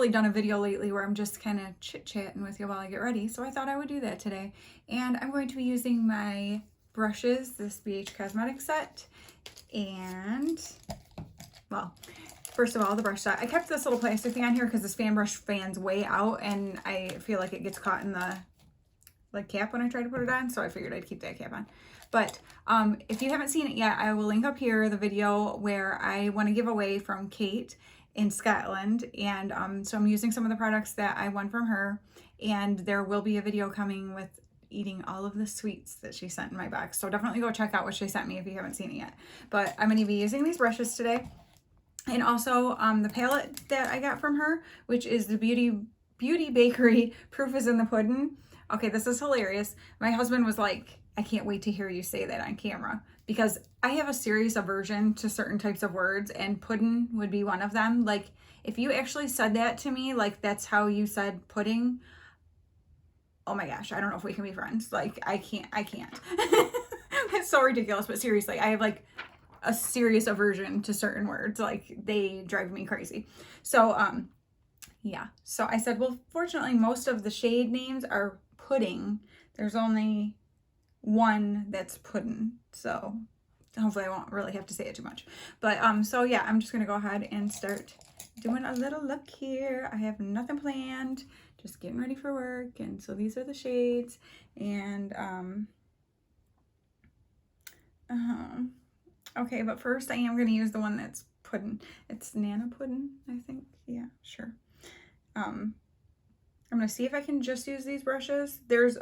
really done a video lately where I'm just kind of chit-chatting with you while I get ready, so I thought I would do that today. And I'm going to be using my brushes, this BH Cosmetics set, and, well, first of all, the brush set. I kept this little plastic thing on here because this fan brush fans way out, and I feel like it gets caught in the cap when I try to put it on, so I figured I'd keep that cap on. But if you haven't seen it yet, I will link up here the video where I want to give away from Kate in Scotland, and so I'm using some of the products that I won from her, and there will be a video coming with eating all of the sweets that she sent in my box, so definitely go check out what she sent me if you haven't seen it yet. But I'm going to be using these brushes today, and also the palette that I got from her, which is the Beauty Bakerie Proof is in the Pudding. Okay, this is hilarious. My husband was like, I can't wait to hear you say that on camera, because I have a serious aversion to certain types of words, and pudding would be one of them. Like, if you actually said that to me, like that's how you said pudding, oh my gosh, I don't know if we can be friends. Like, I can't. It's so ridiculous, but seriously, I have like a serious aversion to certain words. Like, they drive me crazy. So, yeah. So I said, well, fortunately, most of the shade names are pudding. There's only one that's pudding, so hopefully I won't really have to say it too much. But so yeah, I'm just gonna go ahead and start doing a little look here. I have nothing planned, just getting ready for work. And so these are the shades, and okay, but first I am gonna use the one that's pudding. It's Nana Pudding, I think. Yeah, sure. I'm gonna see if I can just use these brushes. There's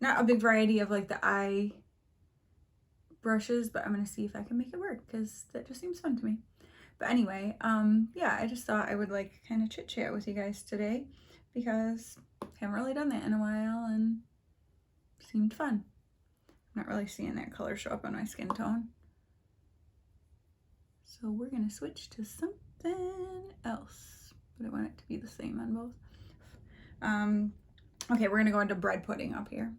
not a big variety of like the eye brushes, but I'm gonna see if I can make it work, because that just seems fun to me. But anyway, yeah, I just thought I would like kind of chit chat with you guys today, because I haven't really done that in a while and it seemed fun. I'm not really seeing that color show up on my skin tone, so we're gonna switch to something else, but I want it to be the same on both. Okay, we're gonna go into bread pudding up here.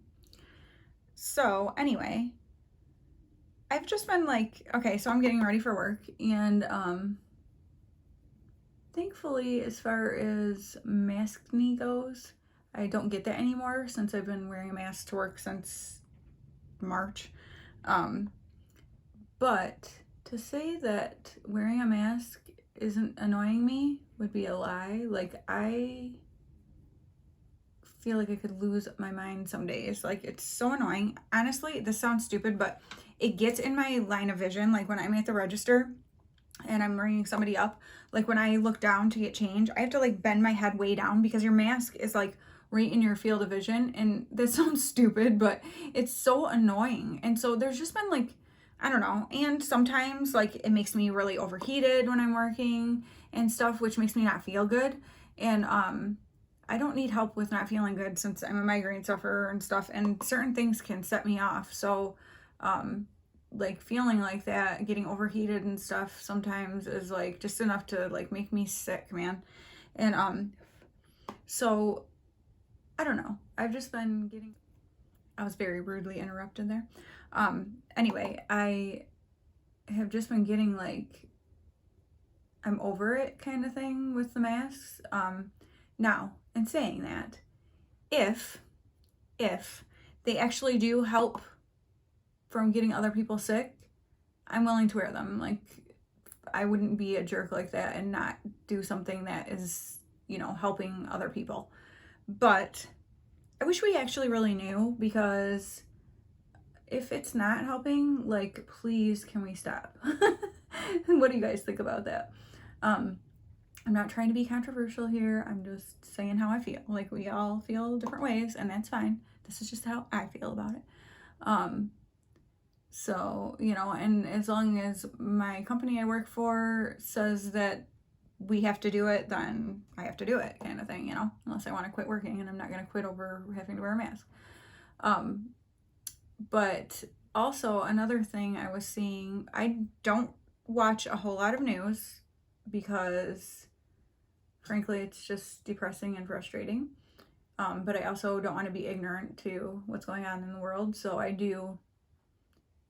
So anyway, I've just been like, okay, so I'm getting ready for work, and thankfully, as far as maskne goes, I don't get that anymore since I've been wearing a mask to work since March. But to say that wearing a mask isn't annoying me would be a lie. Like, I feel like I could lose my mind some days. Like, it's so annoying. Honestly, this sounds stupid, but it gets in my line of vision. Like, when I'm at the register and I'm ringing somebody up, like when I look down to get change, I have to like bend my head way down because your mask is like right in your field of vision. And that sounds stupid, but it's so annoying. And so there's just been like, I don't know. And sometimes like it makes me really overheated when I'm working and stuff, which makes me not feel good. And I don't need help with not feeling good since I'm a migraine sufferer and stuff, and certain things can set me off. So like feeling like that, getting overheated and stuff sometimes is like just enough to like make me sick, man. And so I don't know. I've just been getting, I was very rudely interrupted there. Anyway, I have just been getting like, I'm over it kind of thing with the masks. Now, in saying that, if they actually do help from getting other people sick, I'm willing to wear them. Like, I wouldn't be a jerk like that and not do something that is, you know, helping other people. But I wish we actually really knew, because if it's not helping, like, please, can we stop? What do you guys think about that? I'm not trying to be controversial here. I'm just saying how I feel. Like, we all feel different ways, and that's fine. This is just how I feel about it. So, you know, and as long as my company I work for says that we have to do it, then I have to do it, kind of thing, you know, unless I want to quit working, and I'm not going to quit over having to wear a mask. But also another thing I was seeing, I don't watch a whole lot of news because frankly, it's just depressing and frustrating. But I also don't want to be ignorant to what's going on in the world. So I do,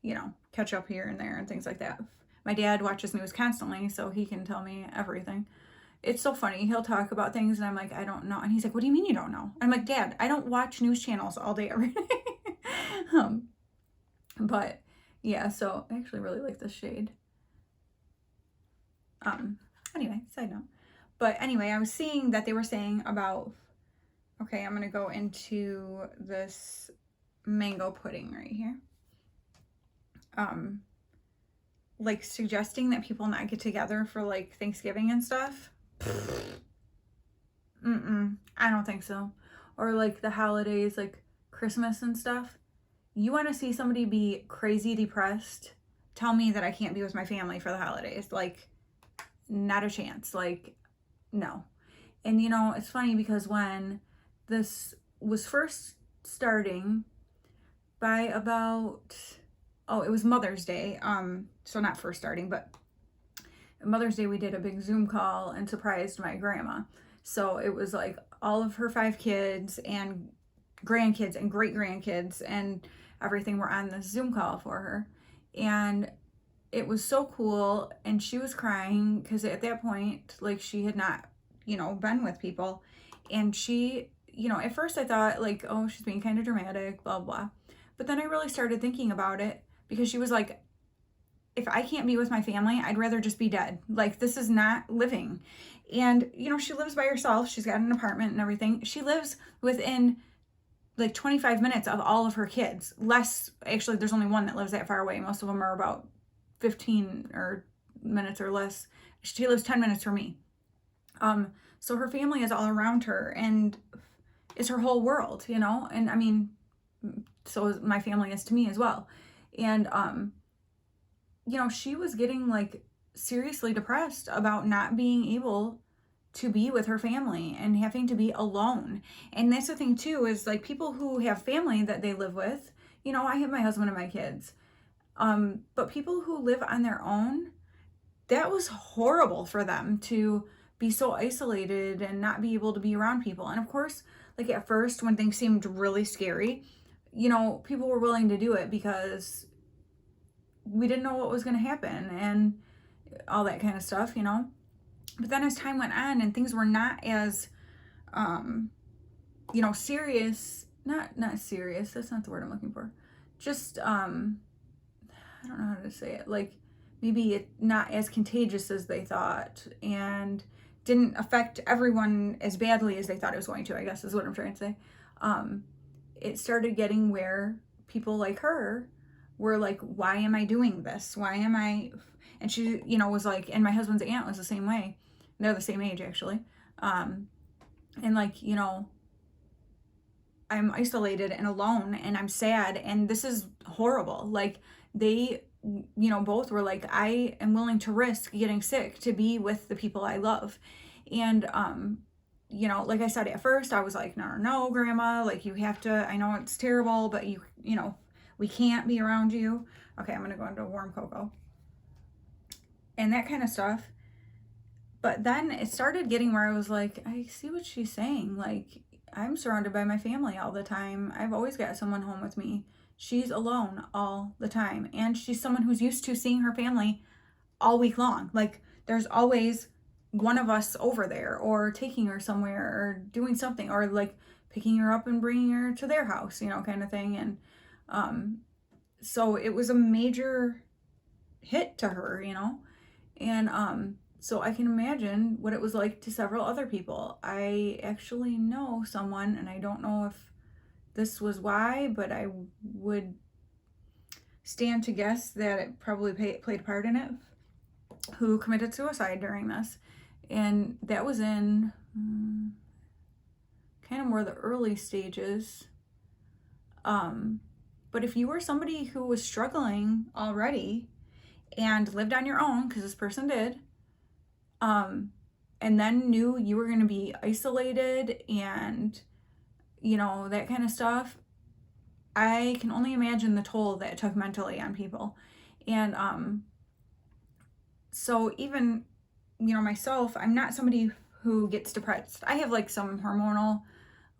you know, catch up here and there and things like that. My dad watches news constantly, so he can tell me everything. it's so funny. He'll talk about things and I'm like, I don't know. And he's like, what do you mean you don't know? I'm like, Dad, I don't watch news channels all day every day. But yeah, so I actually really like this shade. Anyway, side note. But anyway, I was seeing that they were saying about, okay, I'm going to go into this mango pudding right here. Like suggesting that people not get together for like Thanksgiving and stuff. I don't think so. Or like the holidays, like Christmas and stuff. You want to see somebody be crazy depressed? Tell me that I can't be with my family for the holidays. Like, not a chance. Like, no. And you know, it's funny because when this was first starting, by about, oh, it was Mother's Day. So not first starting, but Mother's Day we did a big Zoom call and surprised my grandma. So it was like all of her 5 kids and grandkids and great grandkids and everything were on this Zoom call for her. And it was so cool. And she was crying because at that point, like she had not, you know, been with people. And she, you know, at first I thought like, oh, she's being kind of dramatic, blah, blah. But then I really started thinking about it because she was like, if I can't be with my family, I'd rather just be dead. Like, this is not living. And, you know, she lives by herself. She's got an apartment and everything. She lives within like 25 minutes of all of her kids. Less, actually, there's only one that lives that far away. Most of them are about 15 or minutes or less. She lives 10 minutes from me. So her family is all around her and is her whole world, you know? And I mean, so my family is to me as well. And, you know, she was getting like seriously depressed about not being able to be with her family and having to be alone. And that's the thing too, is like people who have family that they live with, you know, I have my husband and my kids. But people who live on their own, that was horrible for them to be so isolated and not be able to be around people. And of course, like at first when things seemed really scary, you know, people were willing to do it because we didn't know what was going to happen and all that kind of stuff, you know. But then as time went on and things were not as, you know, serious, not serious, that's not the word I'm looking for. Just, I don't know how to say it. Like maybe it not as contagious as they thought and didn't affect everyone as badly as they thought it was going to, I guess is what I'm trying to say. It started getting where people like her were like, why am I doing this? Why am I? And she, you know, was like, and my husband's aunt was the same way. They're the same age actually. And like, you know, I'm isolated and alone and I'm sad and this is horrible. Like they, you know, both were like, I am willing to risk getting sick to be with the people I love. And, you know, like I said, at first I was like, no, grandma, like you have to, I know it's terrible, but you know, we can't be around you. Okay, I'm going to go into warm cocoa and that kind of stuff. But then it started getting where I was like, I see what she's saying. Like, I'm surrounded by my family all the time. I've always got someone home with me. She's alone all the time. And she's someone who's used to seeing her family all week long. Like, there's always one of us over there or taking her somewhere or doing something or like picking her up and bringing her to their house, you know, kind of thing. And so it was a major hit to her, you know. And so I can imagine what it was like to several other people. I actually know someone, and I don't know if this was why, but I would stand to guess that it probably played a part in it, who committed suicide during this. And that was in kind of more the early stages. But if you were somebody who was struggling already and lived on your own, because this person did, and then knew you were going to be isolated and, you know, that kind of stuff, I can only imagine the toll that it took mentally on people. And so even, you know, myself, I'm not somebody who gets depressed. I have like some hormonal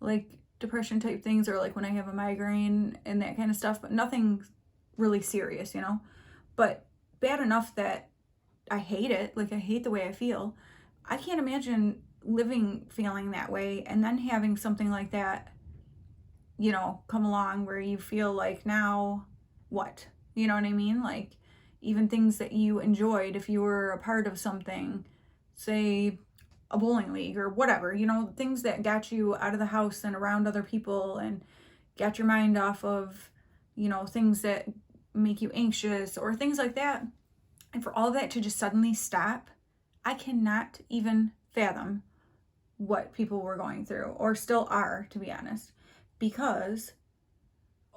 like depression type things, or like when I have a migraine and that kind of stuff, but nothing really serious, you know. But bad enough that I hate it. Like I hate the way I feel. I can't imagine living feeling that way and then having something like that, you know, come along where you feel like, now what? You know what I mean? Like, even things that you enjoyed, if you were a part of something, say a bowling league or whatever, you know, things that got you out of the house and around other people and got your mind off of, you know, things that make you anxious or things like that. And for all that to just suddenly stop, I cannot even fathom what people were going through, or still are, to be honest. Because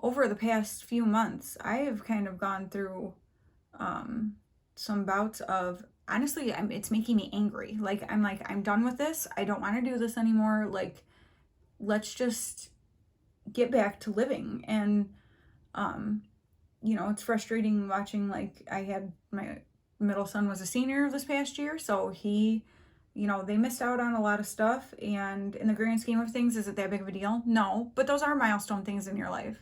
over the past few months, I have kind of gone through some bouts of, honestly, it's making me angry. Like, I'm done with this. I don't want to do this anymore. Like, let's just get back to living. And, you know, it's frustrating watching, like, I had my middle son was a senior this past year, so he, you know, they missed out on a lot of stuff, and in the grand scheme of things, is it that big of a deal? No, but those are milestone things in your life.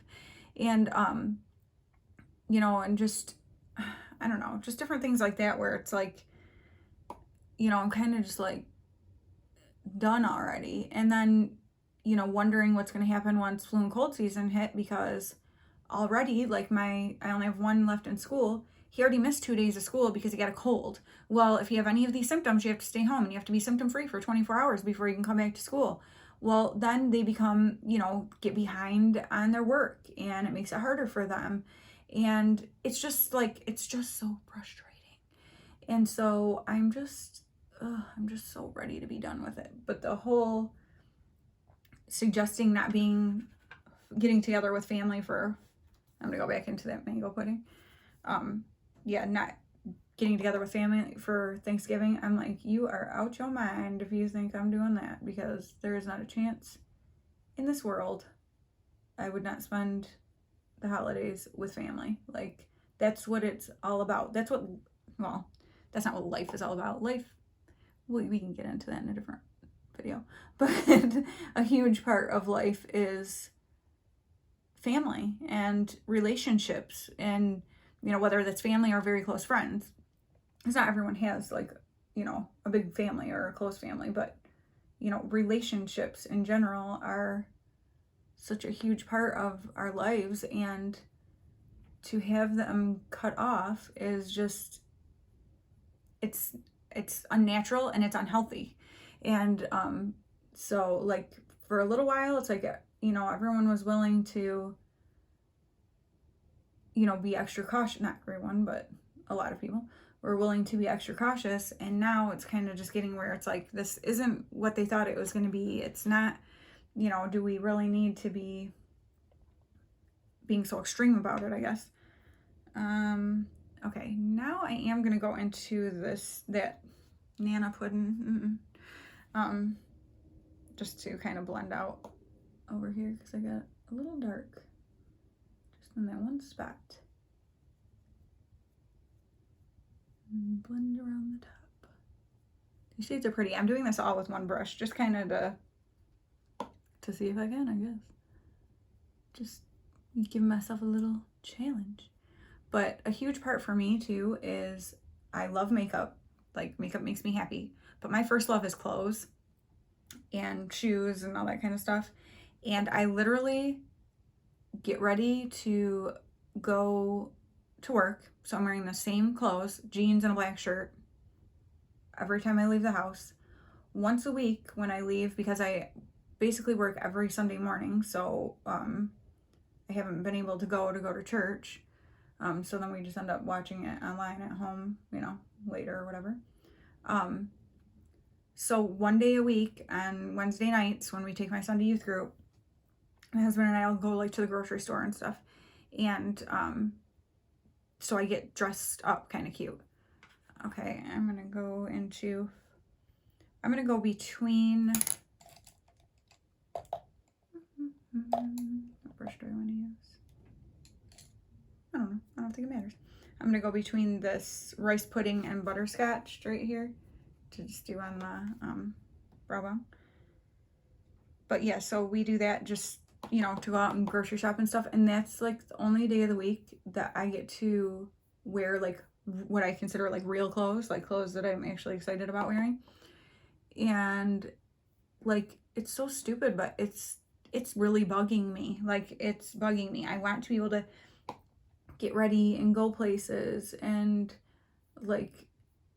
And, you know, and just, I don't know, just different things like that where it's like, you know, I'm kind of just like done already. And then, you know, wondering what's going to happen once flu and cold season hit, because already, like, I only have one left in school. He already missed 2 days of school because he got a cold. Well, if you have any of these symptoms, you have to stay home and you have to be symptom free for 24 hours before you can come back to school. Well, then they become, you know, get behind on their work, and it makes it harder for them. And it's just so frustrating. And so I'm just so ready to be done with it. But the whole suggesting getting together with family for, I'm gonna go back into that mango pudding. Not getting together with family for Thanksgiving. I'm like, you are out your mind if you think I'm doing that, because there is not a chance in this world I would not spend the holidays with family. Like, that's what it's all about. That's not what life is all about. Life, we can get into that in a different video, but a huge part of life is family and relationships, and, you know, whether that's family or very close friends. Because not everyone has, like, you know, a big family or a close family, but, you know, relationships in general are such a huge part of our lives, and to have them cut off is just, it's unnatural and it's unhealthy. And so, like, for a little while, it's like, you know, everyone was willing to, you know, be extra cautious. Not everyone, but a lot of people were willing to be extra cautious. And now it's kind of just getting where it's like, this isn't what they thought it was going to be. It's not, you know, do we really need to be being so extreme about it, I guess. Okay, now I am going to go into that Nana pudding. Just to kind of blend out over here, because I got a little dark just in that one spot. And blend around the top. These shades are pretty. I'm doing this all with one brush, just kind of to see if I can, I guess. Just giving myself a little challenge. But a huge part for me too is I love makeup. Like, makeup makes me happy. But my first love is clothes and shoes and all that kind of stuff. And I literally get ready to go to work. So I'm wearing the same clothes, jeans and a black shirt, every time I leave the house. Once a week when I leave, because I basically work every Sunday morning, so I haven't been able to go to church. So then we just end up watching it online at home, you know, later or whatever. So one day a week on Wednesday nights when we take my son to youth group, my husband and I will go, like, to the grocery store and stuff. And so I get dressed up kind of cute. Okay, I'm going to go between, what brush do I want to use? I don't know. I don't think it matters. I'm going to go between this rice pudding and butterscotch right here to just do on the brow bone. But yeah, so we do that just, you know, to go out and grocery shop and stuff. And that's, like, the only day of the week that I get to wear, like, what I consider, like, real clothes, like clothes that I'm actually excited about wearing. And like, it's so stupid, but it's really bugging me. Like, it's bugging me. I want to be able to get ready and go places and like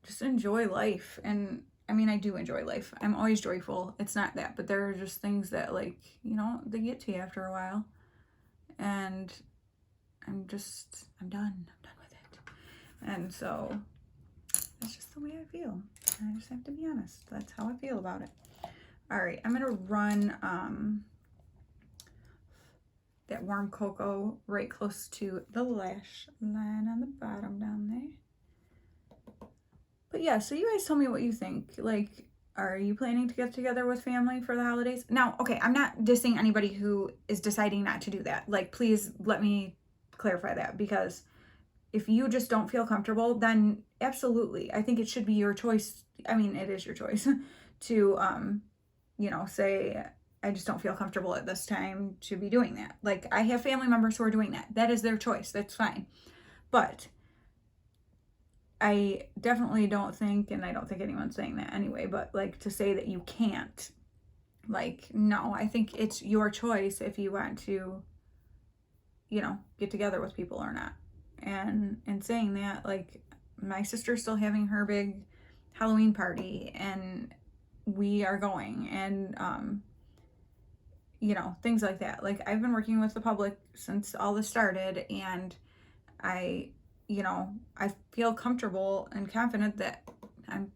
just enjoy life. And I mean, I do enjoy life. I'm always joyful. It's not that, but there are just things that, like, you know, they get to you after a while. And I'm done. I'm done with it. And so that's just the way I feel. I just have to be honest. That's how I feel about it. All right, I'm gonna run that warm cocoa right close to the lash line on the bottom down there. But yeah, so you guys tell me what you think. Like, are you planning to get together with family for the holidays? Now, okay, I'm not dissing anybody who is deciding not to do that. Like, please let me clarify that, because if you just don't feel comfortable, then absolutely, I think it should be your choice. I mean, it is your choice to, you know, say, I just don't feel comfortable at this time to be doing that. Like, I have family members who are doing that. That is their choice. That's fine. But I definitely don't think, and I don't think anyone's saying that anyway, but like, to say that you can't, like, no, I think it's your choice if you want to, you know, get together with people or not. And in saying that, like, my sister's still having her big Halloween party, and we are going, and you know, things like that. Like, I've been working with the public since all this started, and I, you know, I feel comfortable and confident that I'm,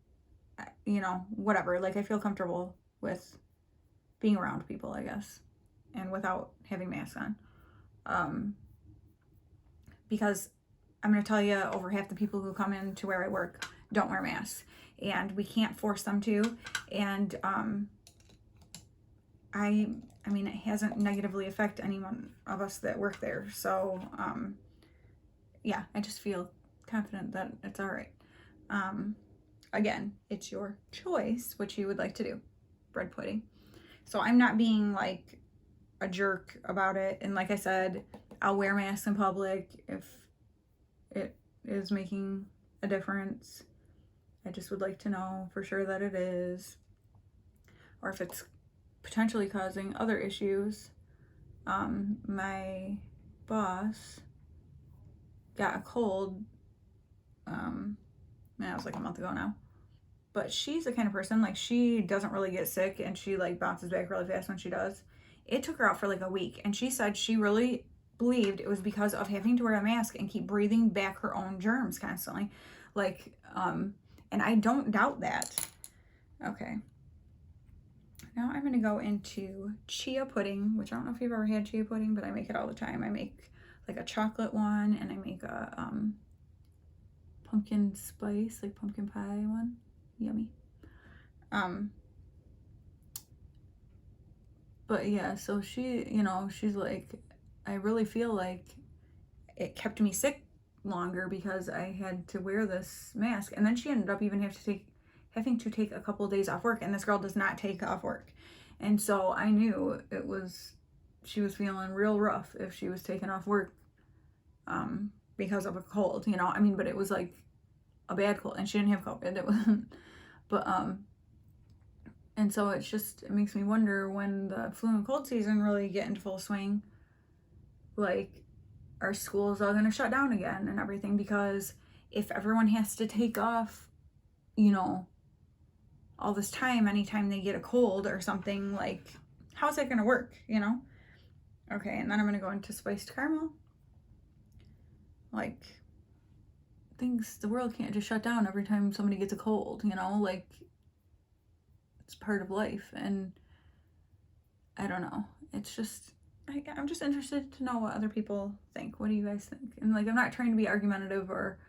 you know, whatever, like, I feel comfortable with being around people, I guess, and without having masks on. Because I'm going to tell you, over half the people who come in to where I work don't wear masks, and we can't force them to. And I mean, it hasn't negatively affected anyone of us that work there. So yeah, I just feel confident that it's all right. Again, it's your choice what you would like to do. Bread pudding. So I'm not being like a jerk about it. And like I said, I'll wear masks in public if it is making a difference. I just would like to know for sure that it is, or if it's potentially causing other issues. My boss got a cold, that was like a month ago now, but she's the kind of person, like, she doesn't really get sick, and she like bounces back really fast when she does. It took her out for like a week, and she said she really believed it was because of having to wear a mask and keep breathing back her own germs constantly. Like, and I don't doubt that. Okay. Now I'm going to go into chia pudding, which I don't know if you've ever had chia pudding, but I make it all the time. I make like a chocolate one, and I make a pumpkin spice, like pumpkin pie one. Yummy. But yeah, so she, you know, she's like, I really feel like it kept me sick longer because I had to wear this mask. And then she ended up even having to take a couple of days off work, and this girl does not take off work. And so I knew she was feeling real rough if she was taking off work because of a cold, you know. I mean, but it was like a bad cold, and she didn't have COVID. It wasn't, but and so it makes me wonder, when the flu and cold season really get into full swing, like, are schools all going to shut down again and everything? Because if everyone has to take off, you know, all this time anytime they get a cold or something, like, how's that going to work, you know? Okay, and then I'm going to go into spiced caramel. Like, the world can't just shut down every time somebody gets a cold, you know? Like, it's part of life, and I don't know. It's just, I'm just interested to know what other people think. What do you guys think? And like, I'm not trying to be argumentative, or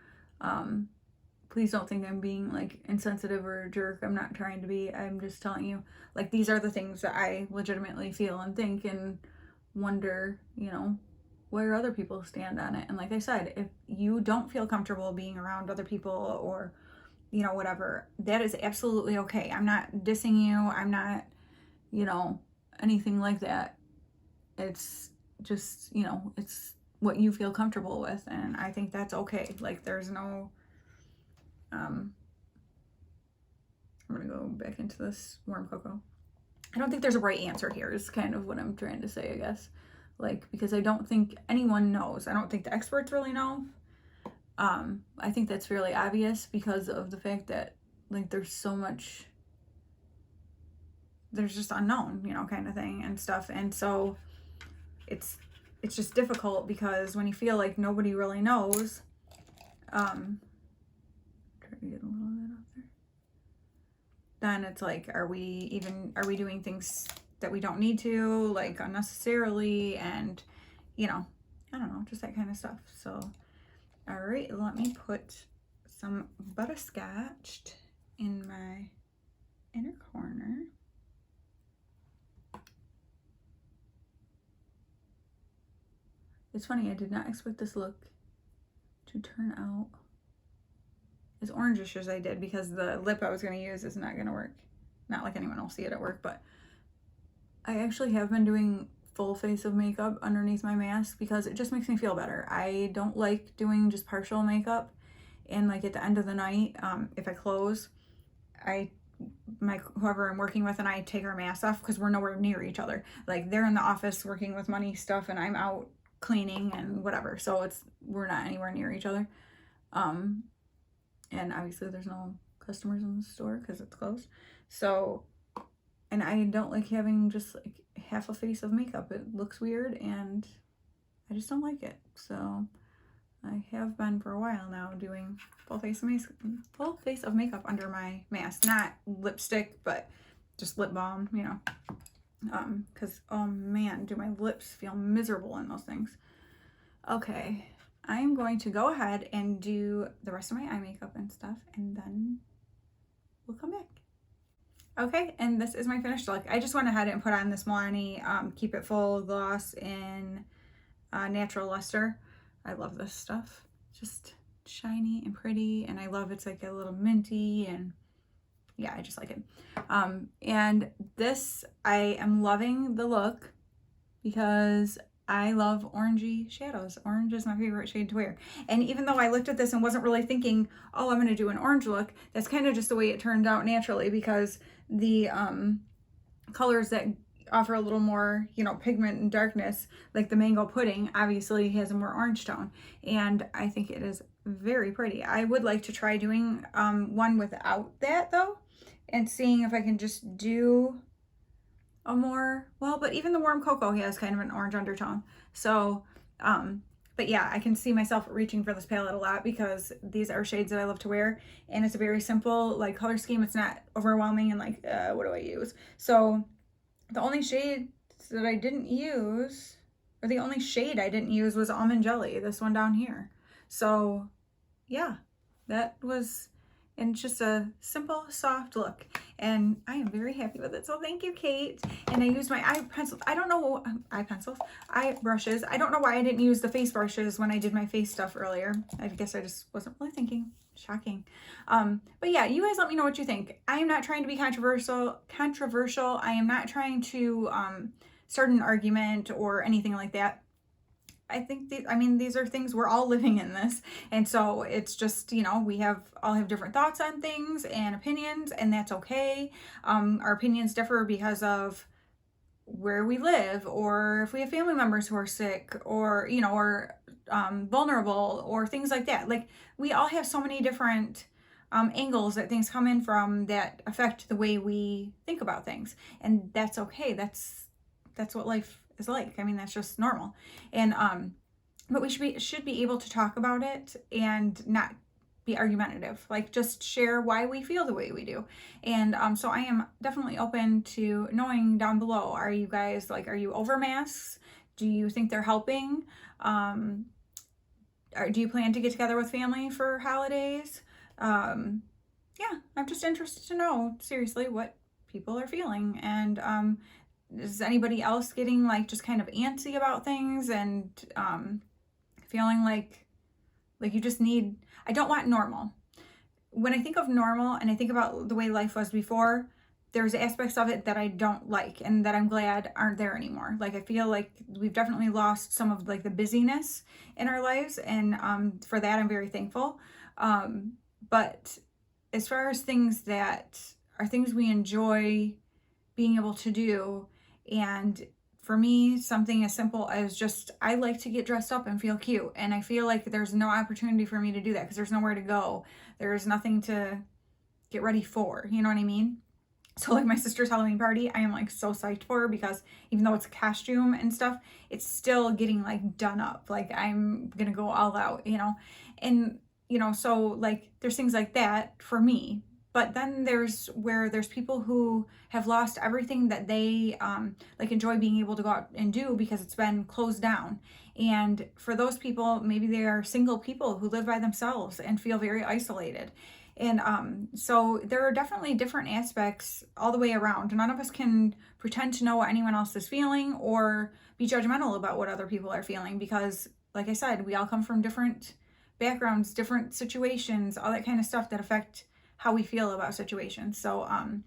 please don't think I'm being like insensitive or a jerk. I'm not trying to be. I'm just telling you, like, these are the things that I legitimately feel and think, and wonder, you know, where other people stand on it. And like I said, if you don't feel comfortable being around other people, or, you know, whatever, that is absolutely okay. I'm not dissing you. I'm not, you know, anything like that. It's just, you know, it's what you feel comfortable with, and I think that's okay. Like, there's no I'm gonna go back into this warm cocoa. I don't think there's a right answer here is kind of what I'm trying to say, I guess. Like, because I don't think anyone knows. I don't think the experts really know. I think that's fairly obvious because of the fact that, like, there's so much, there's just unknown, you know, kind of thing and stuff. And so it's just difficult because when you feel like nobody really knows, try to get a little bit up there. Then it's like, are we doing things that we don't need to, like, unnecessarily, and, you know, I don't know, just that kind of stuff. So, all right, let me put some butterscotch in my inner corner. It's funny, I did not expect this look to turn out as orangish as I did, because the lip I was going to use is not going to work. Not like anyone will see it at work, but I actually have been doing full face of makeup underneath my mask because it just makes me feel better. I don't like doing just partial makeup, and like at the end of the night, if I close, whoever I'm working with and I take our masks off because we're nowhere near each other. Like, they're in the office working with money stuff and I'm out cleaning and whatever, so we're not anywhere near each other. And obviously there's no customers in the store because it's closed. So, and I don't like having just like half a face of makeup. It looks weird and I just don't like it. So I have been for a while now doing full face of makeup under my mask. Not lipstick, but just lip balm, you know. Because, oh man, do my lips feel miserable in those things. Okay, I'm going to go ahead and do the rest of my eye makeup and stuff, and then we'll come back. Okay, and this is my finished look. I just went ahead and put on this Milani Keep It Full gloss in Natural Luster. I love this stuff. Just shiny and pretty, and I love it's like a little minty, and yeah, I just like it. And this, I am loving the look because I love orangey shadows. Orange is my favorite shade to wear. And even though I looked at this and wasn't really thinking, oh, I'm going to do an orange look, that's kind of just the way it turned out naturally, because the colors that offer a little more, you know, pigment and darkness, like the mango pudding, obviously has a more orange tone. And I think it is very pretty. I would like to try doing one without that though, and seeing if I can just do a more, well, but even the warm cocoa has kind of an orange undertone. So, but yeah, I can see myself reaching for this palette a lot because these are shades that I love to wear, and it's a very simple like color scheme. It's not overwhelming and like, what do I use? So the only shade that I didn't use, or the only shade I didn't use, was Almond Jelly, this one down here. So yeah, that was, and just a simple, soft look. And I am very happy with it. So thank you, Kate. And I used my eye pencils. I don't know, eye brushes. I don't know why I didn't use the face brushes when I did my face stuff earlier. I guess I just wasn't really thinking. Shocking. But yeah, you guys let me know what you think. I am not trying to be controversial. I am not trying to start an argument or anything like that. I think these are things, we're all living in this. And so it's just, you know, we all have different thoughts on things and opinions, and that's okay. Our opinions differ because of where we live, or if we have family members who are sick, or, you know, or vulnerable, or things like that. Like, we all have so many different angles that things come in from that affect the way we think about things. And that's okay. That's what life is like. I mean, that's just normal. And but we should be able to talk about it and not be argumentative. Like, just share why we feel the way we do. And so I am definitely open to knowing down below, are you guys like, are you over masks? Do you think they're helping? Do you plan to get together with family for holidays? Yeah, I'm just interested to know seriously what people are feeling. And is anybody else getting like just kind of antsy about things and feeling like you just need, I don't want normal. When I think of normal and I think about the way life was before, there's aspects of it that I don't like and that I'm glad aren't there anymore. Like, I feel like we've definitely lost some of like the busyness in our lives, and for that I'm very thankful. But as far as things that are things we enjoy being able to do. And for me, something as simple as just, I like to get dressed up and feel cute. And I feel like there's no opportunity for me to do that because there's nowhere to go. There's nothing to get ready for, you know what I mean? So like my sister's Halloween party, I am like so psyched for her because even though it's a costume and stuff, it's still getting like done up. Like I'm gonna go all out, you know? And, you know, so like there's things like that for me. But then there's where there's people who have lost everything that they like enjoy being able to go out and do because it's been closed down. And for those people, maybe they are single people who live by themselves and feel very isolated. And so there are definitely different aspects all the way around. None of us can pretend to know what anyone else is feeling or be judgmental about what other people are feeling because, like I said, we all come from different backgrounds, different situations, all that kind of stuff that affect how we feel about situations. So am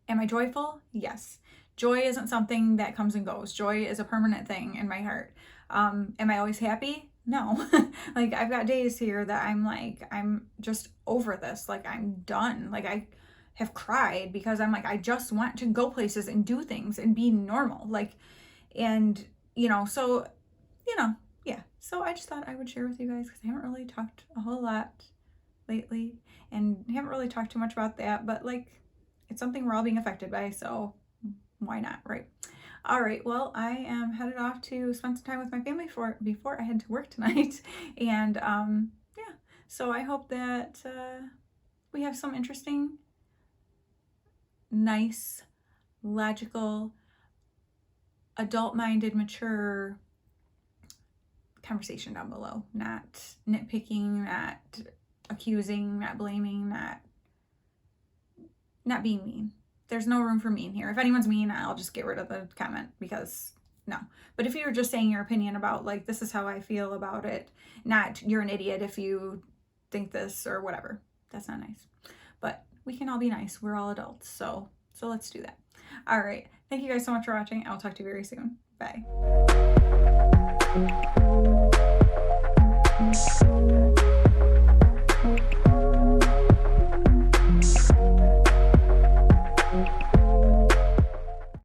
I joyful? Yes. Joy isn't something that comes and goes. Joy is a permanent thing in my heart. Am I always happy? No. Like I've got days here that I'm like, I'm just over this. Like I'm done. Like I have cried because I'm like, I just want to go places and do things and be normal. Like, and you know, so, you know, yeah. So I just thought I would share with you guys because I haven't really talked a whole lot lately and haven't really talked too much about that, but like it's something we're all being affected by. So why not, right? All right, well, I am headed off to spend some time with my family before I head to work tonight. And yeah, so I hope that we have some interesting, nice, logical, adult-minded, mature conversation down below. Not nitpicking, not accusing, not blaming, not being mean. There's no room for mean here. If anyone's mean, I'll just get rid of the comment because no. But if you're just saying your opinion about like, this is how I feel about it, not you're an idiot if you think this or whatever, that's not nice. But we can all be nice. We're all adults. So let's do that. All right. Thank you guys so much for watching. I'll talk to you very soon. Bye.